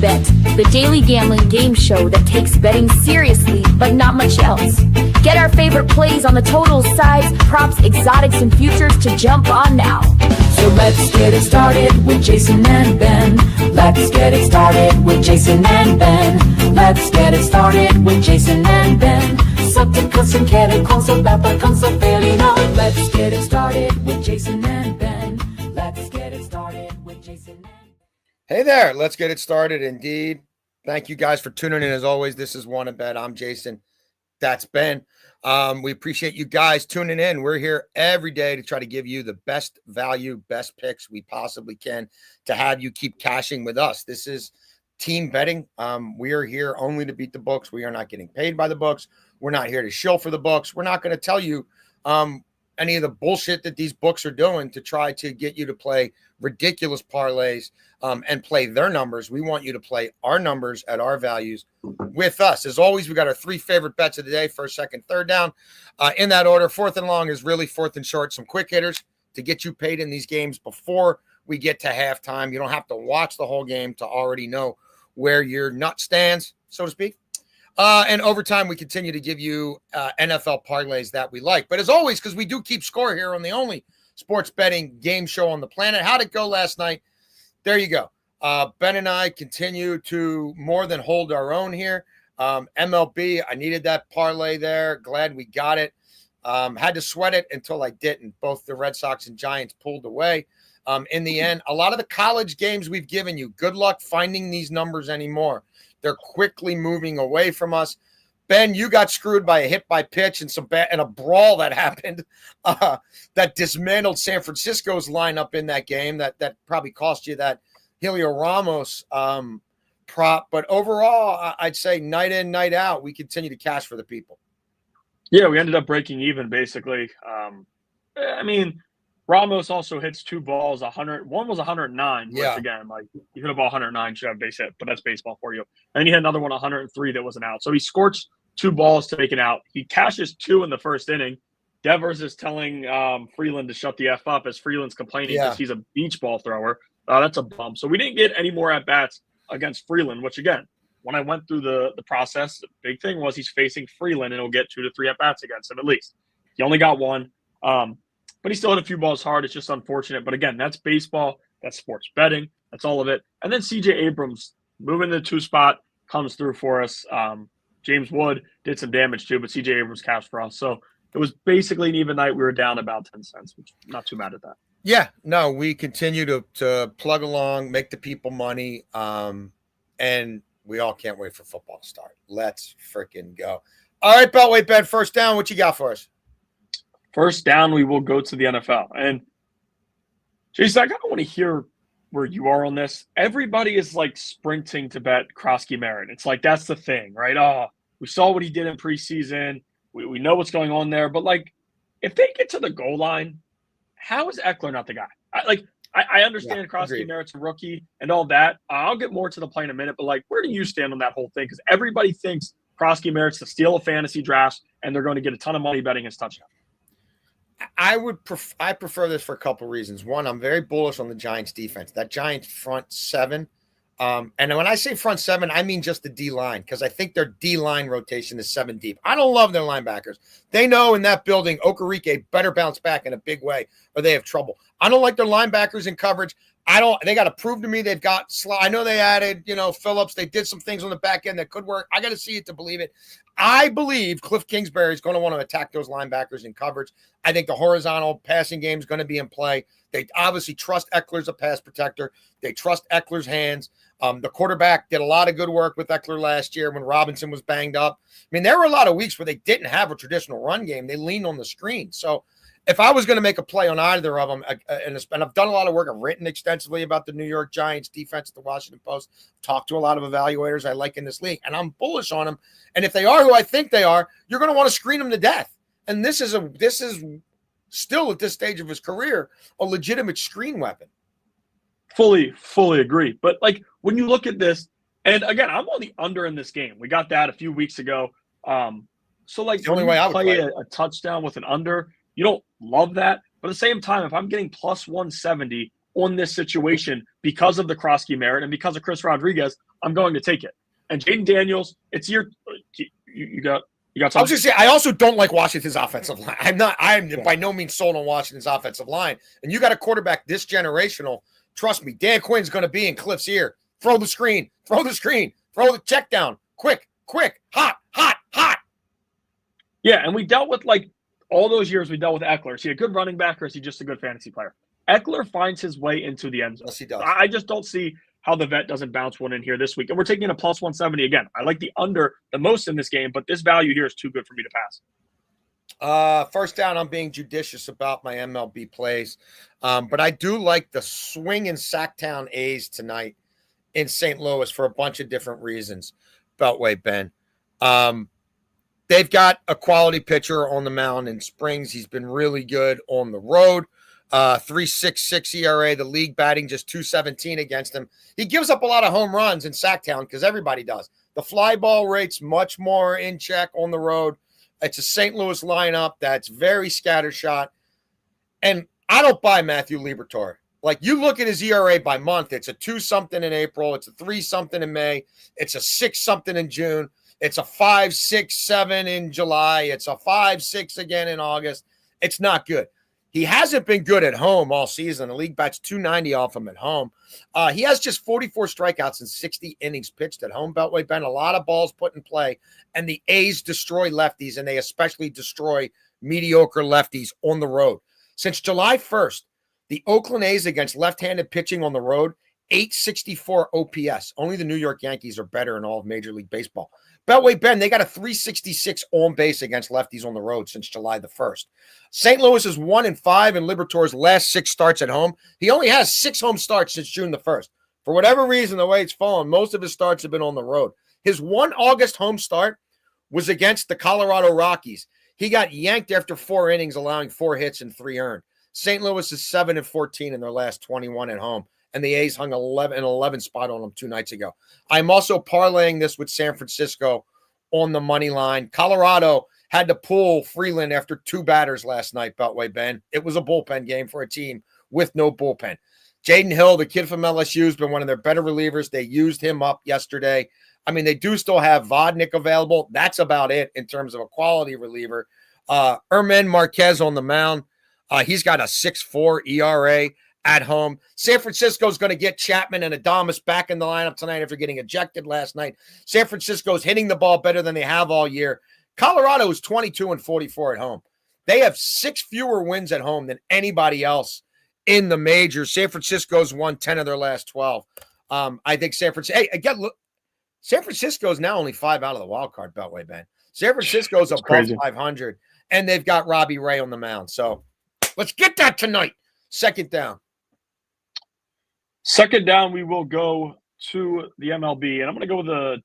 OneBet, the daily gambling game show that takes betting seriously, but not much else. Get our favorite plays on the totals, sides, props, exotics, and futures to jump on now. So let's get it started with Jason and Ben. Let's get it started with Jason and Ben. Let's get it started with Jason and Ben. Satte kassen kere konso bappa konso felino. Let's get it started with Jason and Ben. Let's get it started with Jason and Ben. Hey there, let's get it started indeed. Thank you guys for tuning in. As always, this is OneBet. I'm Jason. That's Ben. We appreciate you guys tuning in. We're here every day to try to give you the best value, best picks we possibly can to have you keep cashing with us. This is team betting. We are here only to beat the books. We are not getting paid by the books. We're not here to shill for the books. We're not going to tell you any of the bullshit that these books are doing to try to get you to play ridiculous parlays and play their numbers. We want you to play our numbers at our values with us. As always, we got our three favorite bets of the day: first, second, third down. In that order, fourth and long is really fourth and short. Some quick hitters to get you paid in these games before we get to halftime. You don't have to watch the whole game to already know where your nut stands, so to speak. And over time, we continue to give you NFL parlays that we like. But as always, because we do keep score here on the only sports betting game show on the planet. How'd it go last night? There you go. Ben and I continue to more than hold our own here. MLB, I needed that parlay there. Glad we got it. Had to sweat it until I didn't. Both the Red Sox and Giants pulled away. In the end, a lot of the college games we've given you, good luck finding these numbers anymore. They're quickly moving away from us. Ben, you got screwed by a hit by pitch and a brawl that happened that dismantled San Francisco's lineup in that game. That probably cost you that Helio Ramos prop. But overall, I'd say night in, night out, we continue to cash for the people. Yeah, we ended up breaking even, basically. Ramos also hits two balls, 100. One was 109, which, again, like, you hit a ball 109, should have base hit, but that's baseball for you. And then he had another one, 103, that was an out. So he scorched two balls to make an out. He cashes two in the first inning. Devers is telling Freeland to shut the F up as Freeland's complaining because he's a beach ball thrower. That's a bump. So we didn't get any more at-bats against Freeland, which, again, when I went through the process, the big thing was he's facing Freeland, and he'll get 2 to 3 at-bats against him at least. He only got one. But he still hit a few balls hard. It's just unfortunate. But again, that's baseball. That's sports betting. That's all of it. And then C.J. Abrams moving to the 2 spot comes through for us. James Wood did some damage too, but C.J. Abrams cashed for us. So it was basically an even night. We were down about 10 cents, which I'm not too mad at that. Yeah, no, we continue to plug along, make the people money, and we all can't wait for football to start. Let's freaking go. All right, Beltway Bet, first down. What you got for us? First down, we will go to the NFL. And, Jason, I kind of want to hear where you are on this. Everybody is, like, sprinting to bet Krosky Merritt. It's like that's the thing, right? Oh, we saw what he did in preseason. We know what's going on there. But, like, if they get to the goal line, how is Eckler not the guy? I understand Krosky Merritt's a rookie and all that. I'll get more to the play in a minute. But, like, where do you stand on that whole thing? Because everybody thinks Krosky Merritt's the steal of fantasy drafts, and they're going to get a ton of money betting his touchdown. I prefer this for a couple reasons. One, I'm very bullish on the Giants defense. That Giants front seven. And when I say front seven, I mean just the D-line, because I think their D-line rotation is 7 deep. I don't love their linebackers. They know in that building, Okereke better bounce back in a big way or they have trouble. I don't like their linebackers in coverage. They got to prove to me they've got I know they added, Phillips. They did some things on the back end that could work. I got to see it to believe it. I believe Cliff Kingsbury is going to want to attack those linebackers in coverage. I think the horizontal passing game is going to be in play. They obviously trust Eckler as a pass protector. They trust Eckler's hands. The quarterback did a lot of good work with Eckler last year when Robinson was banged up. I mean, there were a lot of weeks where they didn't have a traditional run game. They leaned on the screen. So if I was going to make a play on either of them, and I've done a lot of work, I've written extensively about the New York Giants defense at the Washington Post, talked to a lot of evaluators I like in this league, and I'm bullish on them. And if they are who I think they are, you're going to want to screen them to death. And this is still at this stage of his career, a legitimate screen weapon. Fully agree. But like when you look at this, and again, I'm on the under in this game. We got that a few weeks ago. So like the only way I would play a touchdown with an under, you don't love that. But at the same time, if I'm getting plus 170 on this situation because of the Kroski merit and because of Chris Rodriguez, I'm going to take it. And Jaden Daniels, it's your you got something? I was just saying, I also don't like Washington's offensive line. I'm by no means sold on Washington's offensive line. And you got a quarterback this generational. Trust me, Dan Quinn's going to be in Cliff's ear. Throw the screen, throw the check down. Quick, hot. Yeah, and we dealt with, like, all those years we dealt with Eckler. Is he a good running back or is he just a good fantasy player? Eckler finds his way into the end zone. Yes, he does. I just don't see how the vet doesn't bounce one in here this week. And we're taking a plus 170 again. I like the under the most in this game, but this value here is too good for me to pass. First down, I'm being judicious about my MLB plays. But I do like the swing in Sacktown A's tonight in St. Louis for a bunch of different reasons. Beltway, Ben. They've got a quality pitcher on the mound in Springs. He's been really good on the road. 3.66 ERA, the league batting just 217 against him. He gives up a lot of home runs in Sacktown because everybody does. The fly ball rate's much more in check on the road. It's a St. Louis lineup that's very scattershot. And I don't buy Matthew Liberatore. Like, you look at his ERA by month, it's a 2-something in April, it's a 3-something in May, it's a 6-something in June, it's a 5, 6, 7 in July, it's a 5, 6 again in August. It's not good. He hasn't been good at home all season. The league bats 290 off him at home. He has just 44 strikeouts in 60 innings pitched at home. Beltway, Ben, a lot of balls put in play. And the A's destroy lefties, and they especially destroy mediocre lefties on the road. Since July 1st, the Oakland A's against left-handed pitching on the road, 864 OPS. Only the New York Yankees are better in all of Major League Baseball. Beltway, Ben, they got a 366 on base against lefties on the road since July the 1st. St. Louis is 1-5 in Liberatore's last 6 starts at home. He only has 6 home starts since June the 1st. For whatever reason, the way it's fallen, most of his starts have been on the road. His one August home start was against the Colorado Rockies. He got yanked after 4 innings, allowing 4 hits and 3 earned. St. Louis is 7-14 in their last 21 at home, and the A's hung an 11 spot on them 2 nights ago. I'm also parlaying this with San Francisco on the money line. Colorado had to pull Freeland after 2 batters last night, Beltway, Ben. It was a bullpen game for a team with no bullpen. Jaden Hill, the kid from LSU, has been one of their better relievers. They used him up yesterday. I mean, they do still have Vodnik available. That's about it in terms of a quality reliever. Erman Marquez on the mound. He's got a 6.4 ERA at home. San Francisco's going to get Chapman and Adames back in the lineup tonight after getting ejected last night. San Francisco's hitting the ball better than they have all year. Colorado is 22-44 at home. They have 6 fewer wins at home than anybody else in the majors. San Francisco's won 10 of their last 12. I think San Francisco. Hey, again, look, San Francisco is now only 5 out of the wild card, Beltway, Ben. San Francisco's above 500, and they've got Robbie Ray on the mound. So let's get that tonight. Second down. Second down, we will go to the MLB, and I'm going to go with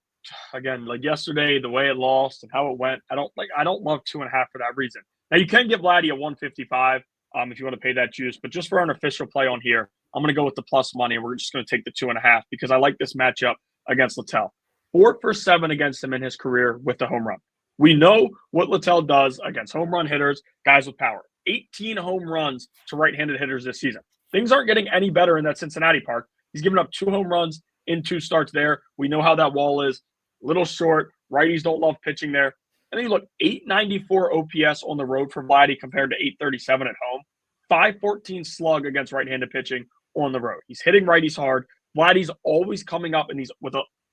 again, like yesterday, the way it lost and how it went. I don't love 2.5 for that reason. Now, you can give Vladdy a 155 if you want to pay that juice, but just for an official play on here, I'm going to go with the plus money, and we're just going to take the 2.5 because I like this matchup against Littell. 4 for 7 against him in his career with the home run. We know what Littell does against home run hitters, guys with power. 18 home runs to right-handed hitters this season. Things aren't getting any better in that Cincinnati park. He's given up 2 home runs in 2 starts there. We know how that wall is. A little short. Righties don't love pitching there. And then you look, 894 OPS on the road for Vladdy compared to 837 at home. 514 slug against right-handed pitching on the road. He's hitting righties hard. Vladdy's always coming up in these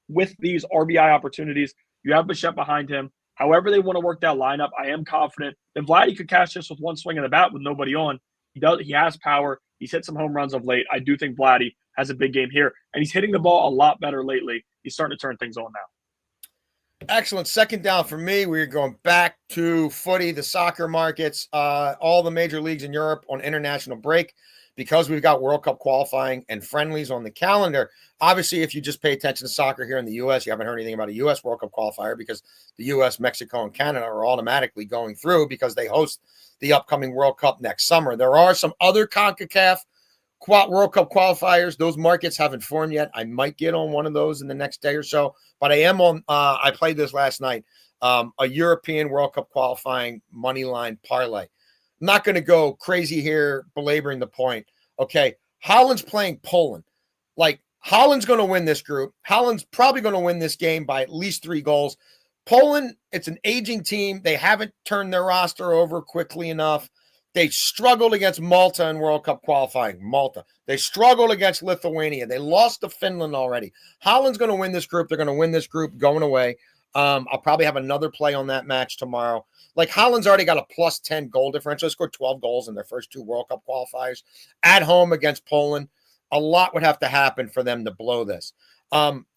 with these RBI opportunities. You have Bichette behind him. However they want to work that lineup, I am confident that Vladdy could catch this with one swing of the bat with nobody on. He has power. He's hit some home runs of late. I do think Vladdy has a big game here, and he's hitting the ball a lot better lately. He's starting to turn things on now. Excellent. Second down for me. We're going back to footy, the soccer markets, all the major leagues in Europe on international break because we've got World Cup qualifying and friendlies on the calendar. Obviously, if you just pay attention to soccer here in the U.S., you haven't heard anything about a U.S. World Cup qualifier because the U.S., Mexico, and Canada are automatically going through because they host the upcoming World Cup next summer. There are some other CONCACAF World Cup qualifiers. Those markets haven't formed yet. I might get on one of those in the next day or so, but I am on, I played this last night, a European World Cup qualifying money line parlay. I'm not going to go crazy here, belaboring the point. Okay, Holland's playing Poland. Like, Holland's going to win this group. Holland's probably going to win this game by at least 3 goals. Poland, it's an aging team. They haven't turned their roster over quickly enough. They struggled against Malta in World Cup qualifying. Malta. They struggled against Lithuania. They lost to Finland already. Holland's going to win this group. They're going to win this group going away. I'll probably have another play on that match tomorrow. Like, Holland's already got a plus 10 goal differential. They scored 12 goals in their first 2 World Cup qualifiers. At home against Poland, a lot would have to happen for them to blow this.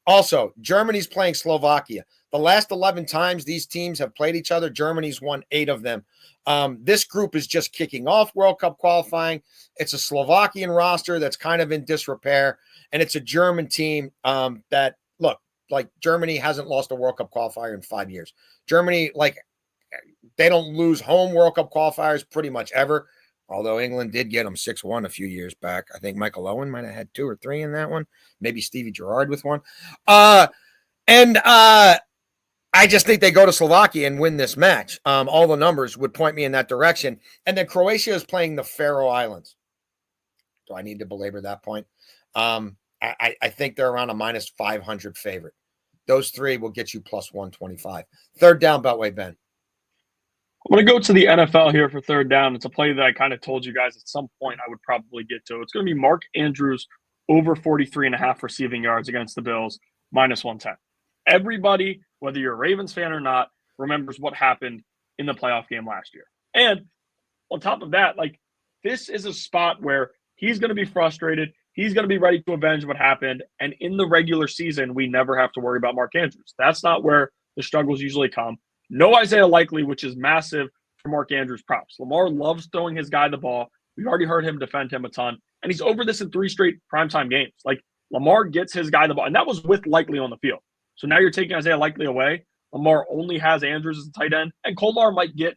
Also, Germany's playing Slovakia. The last 11 times these teams have played each other, Germany's won 8 of them. This group is just kicking off World Cup qualifying. It's a Slovakian roster that's kind of in disrepair, and it's a German team that, look, like, Germany hasn't lost a World Cup qualifier in 5 years. Germany, like, they don't lose home World Cup qualifiers pretty much ever, although England did get them 6-1 a few years back. I think Michael Owen might have had 2 or 3 in that one. Maybe Stevie Gerrard with one. I just think they go to Slovakia and win this match. All the numbers would point me in that direction. And then Croatia is playing the Faroe Islands. Do I need to belabor that point? I think they're around a minus 500 favorite. Those 3 will get you plus 125. Third down, Beltway Ben. I'm going to go to the NFL here for third down. It's a play that I kind of told you guys at some point I would probably get to. It's going to be Mark Andrews over 43.5 receiving yards against the Bills, minus 110. Everybody, whether you're a Ravens fan or not, remembers what happened in the playoff game last year. And on top of that, like, this is a spot where he's going to be frustrated. He's going to be ready to avenge what happened. And in the regular season, we never have to worry about Mark Andrews. That's not where the struggles usually come. No Isaiah Likely, which is massive for Mark Andrews props. Lamar loves throwing his guy the ball. We've already heard him defend him a ton. And he's over this in 3 straight primetime games. Like, Lamar gets his guy the ball. And that was with Likely on the field. So now you're taking Isaiah Likely away. Lamar only has Andrews as a tight end. And Kolmar might get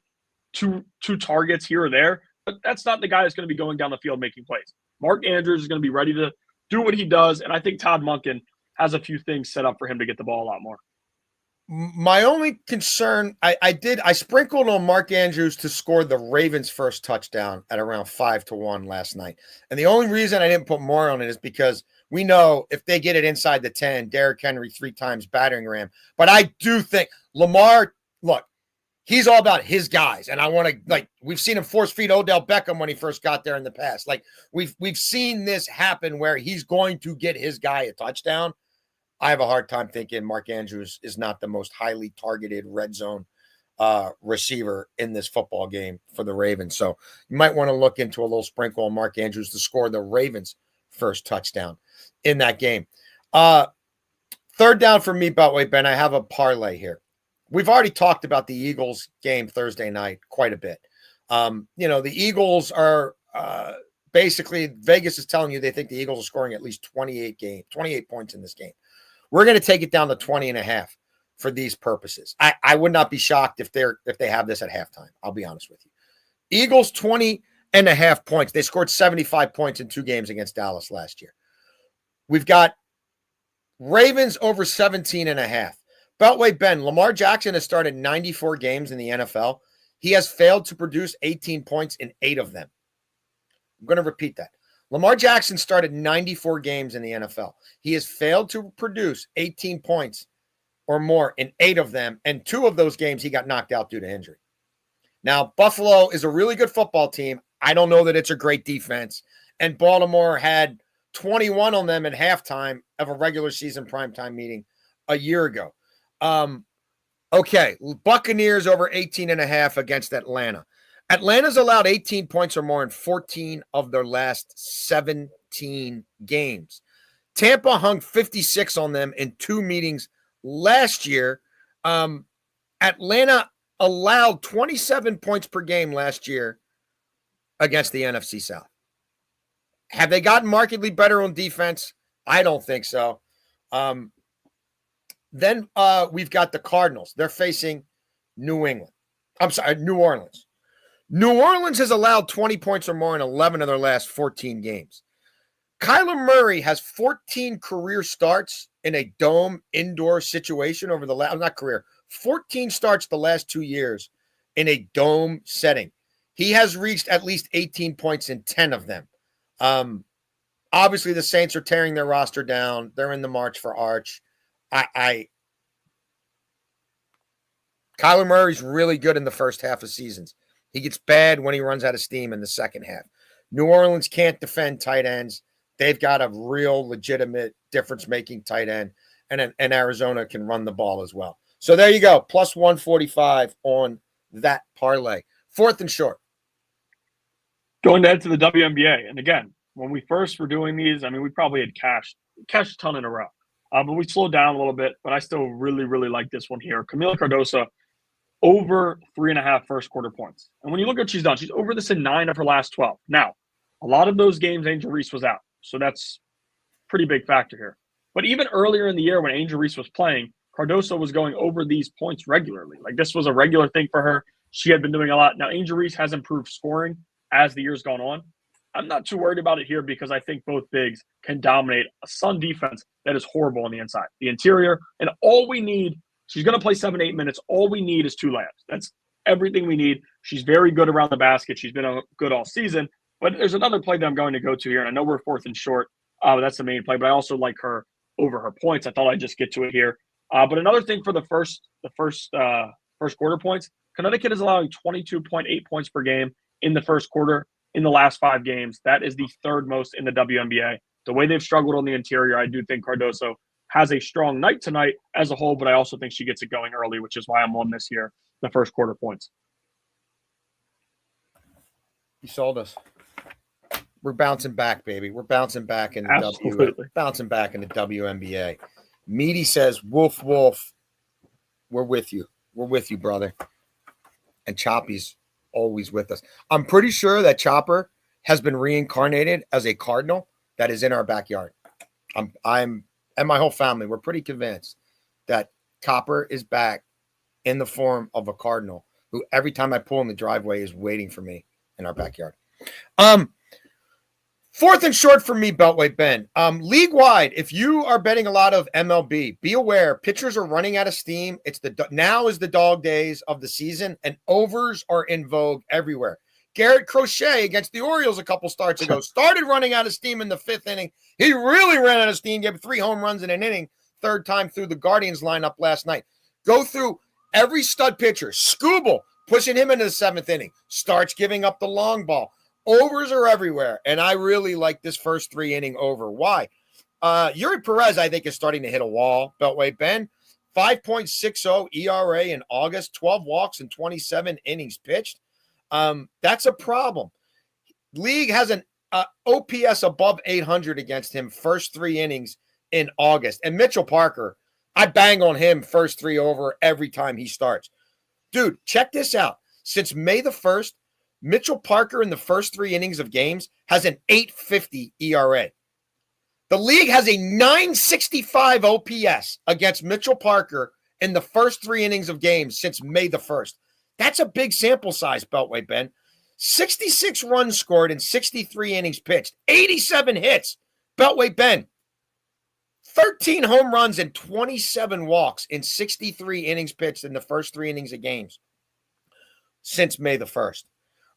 two targets here or there. But that's not the guy that's going to be going down the field making plays. Mark Andrews is going to be ready to do what he does. And I think Todd Monken has a few things set up for him to get the ball a lot more. My only concern, I sprinkled on Mark Andrews to score the Ravens' first touchdown at around 5-1 last night. And the only reason I didn't put more on it is because we know if they get it inside the 10, Derrick Henry 3 times battering ram. But I do think Lamar, look, he's all about his guys. And I want to, like, we've seen him force feed Odell Beckham when he first got there in the past. Like, we've seen this happen where he's going to get his guy a touchdown. I have a hard time thinking Mark Andrews is not the most highly targeted red zone receiver in this football game for the Ravens. So you might want to look into a little sprinkle on Mark Andrews to score the Ravens' first touchdown in that game. Third down for me, Beltway Ben. I have a parlay here. We've already talked about the Eagles game Thursday night quite a bit. The Eagles are basically, Vegas is telling you they think the Eagles are scoring at least 28 points in this game. We're going to take it down to 20.5 for these purposes. I would not be shocked if they have this at halftime. I'll be honest with you. Eagles 20.5 points. They scored 75 points in 2 games against Dallas last year. We've got Ravens over 17.5. Beltway Ben, Lamar Jackson has started 94 games in the NFL. He has failed to produce 18 points in 8 of them. I'm going to repeat that. Lamar Jackson started 94 games in the NFL. He has failed to produce 18 points or more in 8 of them, and 2 of those games he got knocked out due to injury. Now, Buffalo is a really good football team. I don't know that it's a great defense, and Baltimore had 21 on them at halftime of a regular season primetime meeting a year ago. Okay, Buccaneers over 18.5 against Atlanta. Atlanta's allowed 18 points or more in 14 of their last 17 games. Tampa hung 56 on them in 2 meetings last year. Atlanta allowed 27 points per game last year against the NFC South. Have they gotten markedly better on defense? I don't think so. Then we've got the Cardinals. They're facing New Orleans. New Orleans has allowed 20 points or more in 11 of their last 14 games. Kyler Murray has 14 career starts in a dome indoor situation over the last, 14 starts the last 2 years in a dome setting. He has reached at least 18 points in 10 of them. Obviously, the Saints are tearing their roster down. They're in the march for Arch. Kyler Murray's really good in the first half of seasons. He gets bad when he runs out of steam in the second half. New Orleans can't defend tight ends. They've got a real legitimate difference-making tight end, and Arizona can run the ball as well. So there you go, plus 145 on that parlay. Fourth and short. Going to head to the WNBA. And again, when we first were doing these, I mean, we probably had cashed a ton in a row. But we slowed down a little bit, but I still really, really like this one here. Kamilla Cardoso, over 3.5 first quarter points. And when you look at what she's done, she's over this in 9 of her last 12. Now, a lot of those games, Angel Reese was out. So that's a pretty big factor here. But even earlier in the year when Angel Reese was playing, Cardoso was going over these points regularly. Like, this was a regular thing for her. She had been doing a lot. Now, Angel Reese has improved scoring as the year's gone on. I'm not too worried about it here because I think both bigs can dominate a Sun defense that is horrible on the inside. The interior, and all we need, she's going to play 7-8 minutes. All we need is 2 layups. That's everything we need. She's very good around the basket. She's been good all season. But there's another play that I'm going to go to here, and I know we're fourth and short. That's the main play, but I also like her over her points. I thought I'd just get to it here. But another thing for the first quarter points, Connecticut is allowing 22.8 points per game in the first quarter in the last 5 games. That is the 3rd most in the WNBA. The way they've struggled on the interior, I do think Cardoso has a strong night tonight as a whole, but I also think she gets it going early, which is why I'm on this here, the first quarter points. You sold us. We're bouncing back, baby. We're bouncing back in the WNBA. Meaty says, Wolf, Wolf. We're with you. We're with you, brother. And Choppy's always with us. I'm pretty sure that Chopper has been reincarnated as a cardinal that is in our backyard. I'm and my whole family, we're pretty convinced that Copper is back in the form of a cardinal who every time I pull in the driveway is waiting for me in our backyard. Fourth and short for me, Beltway Ben. League-wide, if you are betting a lot of MLB, be aware pitchers are running out of steam. Now is the dog days of the season, and overs are in vogue everywhere. Garrett Crochet against the Orioles a couple starts ago started running out of steam in the 5th inning. He really ran out of steam, gave 3 home runs in an inning, 3rd time through the Guardians lineup last night. Go through every stud pitcher. Skubal pushing him into the 7th inning. Starts giving up the long ball. Overs are everywhere, and I really like this first 3 inning over. Why? Yuri Perez, I think, is starting to hit a wall. Beltway Ben, 5.60 ERA in August, 12 walks and 27 innings pitched. That's a problem. League has an OPS above 800 against him first 3 innings in August. And Mitchell Parker, I bang on him first 3 over every time he starts. Dude, check this out. Since May the 1st, Mitchell Parker in the first 3 innings of games has an 8.50 ERA. The league has a 965 OPS against Mitchell Parker in the first 3 innings of games since May the 1st. That's a big sample size, Beltway Ben. 66 runs scored in 63 innings pitched, 87 hits. Beltway Ben, 13 home runs and 27 walks in 63 innings pitched in the first 3 innings of games since May the 1st.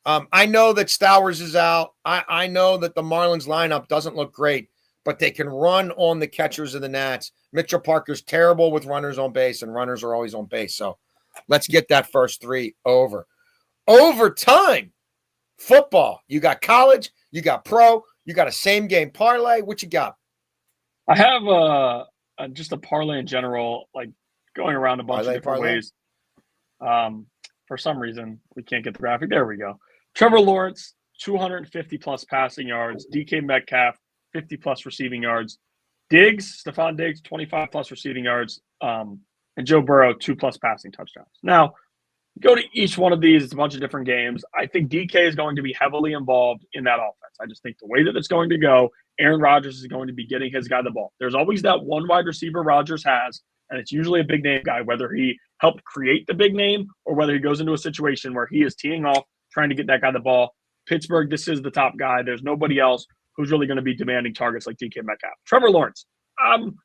I know that Stowers is out. I know that the Marlins lineup doesn't look great, but they can run on the catchers of the Nats. Mitchell Parker's terrible with runners on base, and runners are always on base. So let's get that first 3 over. Overtime football. You got college, you got pro, you got a same game parlay. What you got? I have just a parlay in general, like going around a bunch of different ways. For some reason, we can't get the graphic. There we go. Trevor Lawrence, 250-plus passing yards. DK Metcalf, 50-plus receiving yards. Stephon Diggs, 25-plus receiving yards. And Joe Burrow, 2-plus passing touchdowns. Now, go to each one of these. It's a bunch of different games. I think DK is going to be heavily involved in that offense. I just think the way that it's going to go, Aaron Rodgers is going to be getting his guy the ball. There's always that one wide receiver Rodgers has, and it's usually a big name guy, whether he helped create the big name or whether he goes into a situation where he is teeing off, trying to get that guy the ball. Pittsburgh, this is the top guy. There's nobody else who's really going to be demanding targets like DK Metcalf. Trevor Lawrence, I'm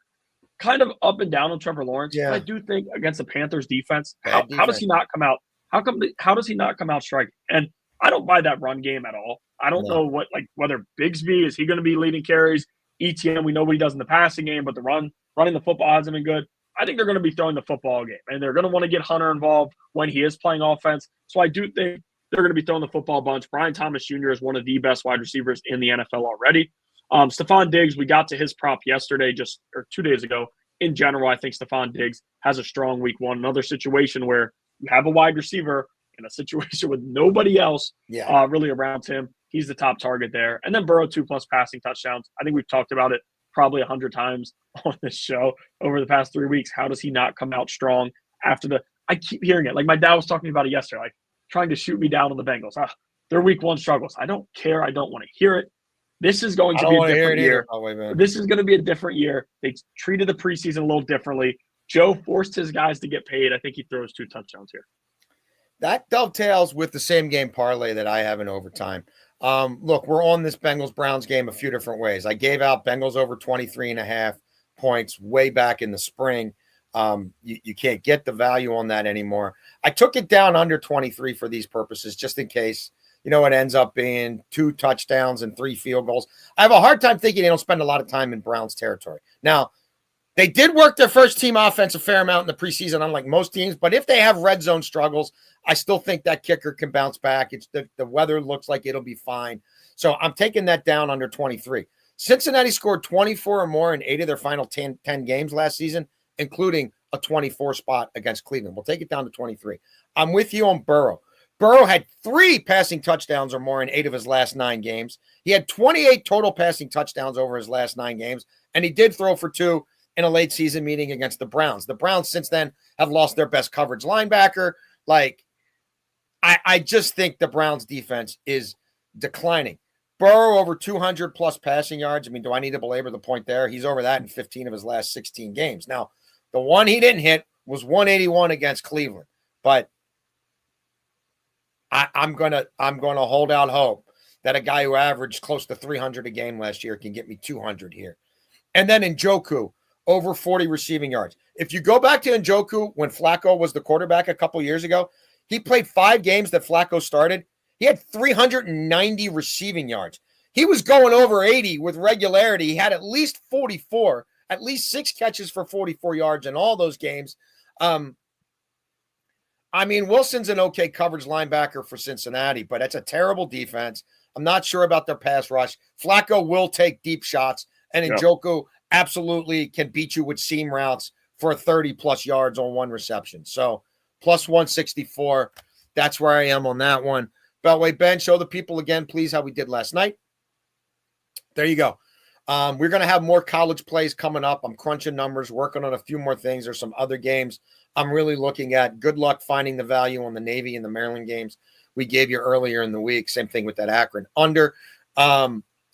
kind of up and down on Trevor Lawrence. Yeah. I do think against the Panthers defense, how does he not come out? How does he not come out striking? And I don't buy that run game at all. I don't know whether Bigsby, is he going to be leading carries? ETN, we know what he does in the passing game, but running the football hasn't been good. I think they're going to be throwing the football game, and they're going to want to get Hunter involved when he is playing offense. So I do think they're going to be throwing the football a bunch. Brian Thomas Jr. is one of the best wide receivers in the NFL already. Stephon Diggs, we got to his prop yesterday, or 2 days ago. In general, I think Stephon Diggs has a strong week one. Another situation where you have a wide receiver in a situation with nobody else really around him. He's the top target there. And then Burrow, 2+ passing touchdowns. I think we've talked about it probably 100 times on this show over the past 3 weeks. How does he not come out strong after I keep hearing it. Like my dad was talking about it yesterday, like trying to shoot me down on the Bengals. Their week one struggles. I don't care. I don't want to hear it. This is going to be a different year. This is going to be a different year. They treated the preseason a little differently. Joe forced his guys to get paid. I think he throws 2 touchdowns here. That dovetails with the same game parlay that I have in overtime. Look, we're on this Bengals-Browns game a few different ways. I gave out Bengals over 23.5 points way back in the spring. You can't get the value on that anymore. I took it down under 23 for these purposes, just in case, it ends up being 2 touchdowns and 3 field goals. I have a hard time thinking they don't spend a lot of time in Browns territory. Now, they did work their first team offense a fair amount in the preseason, unlike most teams, but if they have red zone struggles, I still think that kicker can bounce back. It's the weather looks like it'll be fine. So I'm taking that down under 23. Cincinnati scored 24 or more in 8 of their final 10 games last season, including a 24 spot against Cleveland. We'll take it down to 23. I'm with you on Burrow. Burrow had 3 passing touchdowns or more in 8 of his last 9 games. He had 28 total passing touchdowns over his last 9 games, and he did throw for 2 in a late season meeting against the Browns. The Browns since then have lost their best coverage linebacker. I just think the Browns defense is declining. Burrow over 200 plus passing yards. I mean, do I need to belabor the point there? He's over that in 15 of his last 16 games. Now, the one he didn't hit was 181 against Cleveland, but I'm gonna hold out hope that a guy who averaged close to 300 a game last year can get me 200 here. And then Njoku, over 40 receiving yards. If you go back to Njoku when Flacco was the quarterback a couple years ago, he played 5 games that Flacco started. He had 390 receiving yards. He was going over 80 with regularity. He had at least 44, at least 6 catches for 44 yards in all those games. Wilson's an okay coverage linebacker for Cincinnati, but it's a terrible defense. I'm not sure about their pass rush. Flacco will take deep shots, and Njoku absolutely can beat you with seam routes for 30-plus yards on 1 reception. So, plus 164. That's where I am on that one. Beltway Ben, show the people again, please, how we did last night. There you go. We're going to have more college plays coming up. I'm crunching numbers, working on a few more things. There's some other games I'm really looking at. Good luck finding the value on the Navy and the Maryland games we gave you earlier in the week. Same thing with that Akron under.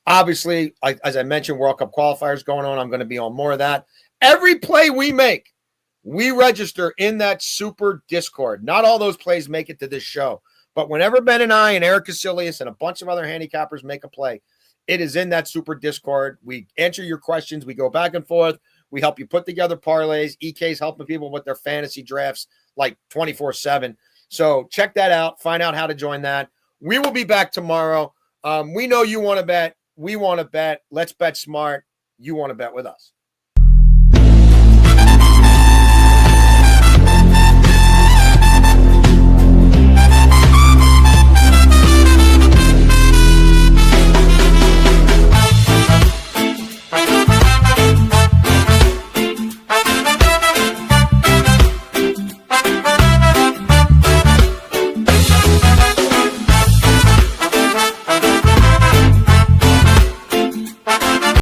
Obviously, as I mentioned, World Cup qualifiers going on. I'm going to be on more of that. Every play we make, we register in that super Discord. Not all those plays make it to this show, but whenever Ben and I and Eric Casilius and a bunch of other handicappers make a play, it is in that super Discord. We answer your questions. We go back and forth. We help you put together parlays. EK's helping people with their fantasy drafts like 24/7. So check that out. Find out how to join that. We will be back tomorrow. We know you want to bet. We want to bet. Let's bet smart. You want to bet with us.